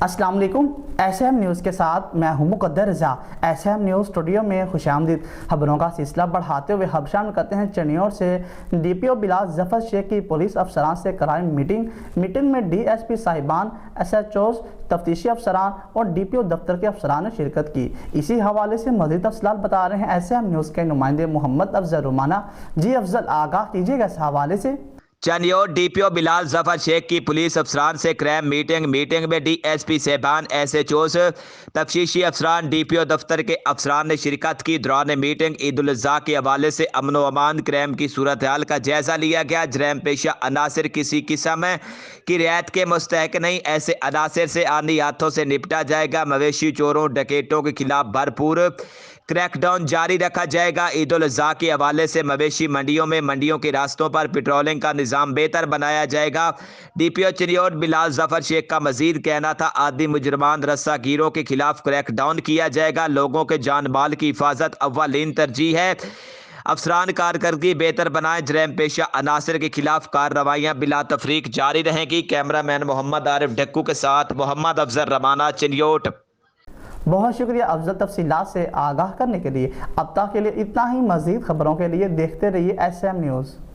अस्सलाम वालेकुम। SM news के साथ मैं हूं मुकद्दर रज़ा। एसएम न्यूज़ स्टूडियो में खुशामदीद। खबरों का सिलसिला बढ़ाते हुए अब शामिल करते हैं चनियोट से डीपीओ बिलाल ज़फर शेख की पुलिस अफसरान से कराई मीटिंग में डीएसपी साहिबान, एसएचओज, तफ्तीशी अफसरान और डीपीओ दफ्तर के अफसरान ने शिरकत की। इसी हवाले से मज़ीद तफसीलात बता रहे हैं एसएम न्यूज़ के नुमाइंदे मोहम्मद अफजल रुमाना। जी अफजल, आगाह कीजिएगा इस हवाले से। चनियोट डीपीओ बिलाल जफर शेख की पुलिस अफसरान से क्रैम मीटिंग में डीएसपी साहिबान, एसएचओज, तफ्तीशी अफसरान, डीपीओ दफ्तर के अफसरान ने शिरकत की। दौरान मीटिंग ईद उल अज़हा के हवाले से अमन व अमान, क्रैम की सूरत हाल का जायजा लिया गया। जरैम पेशा अनासर किसी किस्म की रियायत के मुस्तहक नहीं, ऐसे अनासर से आनी हाथों से निपटा जाएगा। मवेशी चोरों, डकैतों के खिलाफ भरपूर क्रैकडाउन जारी रखा जाएगा। ईद उल अज़हा के हवाले से मवेशी मंडियों के रास्तों पर पेट्रोलिंग का निज़ाम बेहतर बनाया जाएगा। डीपीओ चिनियोट बिलाल जफर शेख का मजीद कहना था, आदि मुजरमान रस्सागीरों के खिलाफ क्रैकडाउन किया जाएगा। लोगों के जान माल की हिफाजत अव्वलीन तरजीह है। अफसरान कारकर्दगी बेहतर बनाए। जरैम पेशा अनासर के खिलाफ कार्रवाइयाँ बिला तफरीक जारी रहेंगी। कैमरामैन मोहम्मद आरिफ डक्कू के साथ मोहम्मद अफजल रमाना, चिनियोट। बहुत शुक्रिया अफजल, तफसीलात से आगाह करने के लिए। अब तक के लिए इतना ही। मज़ीद खबरों के लिए देखते रहिए एसएम न्यूज़।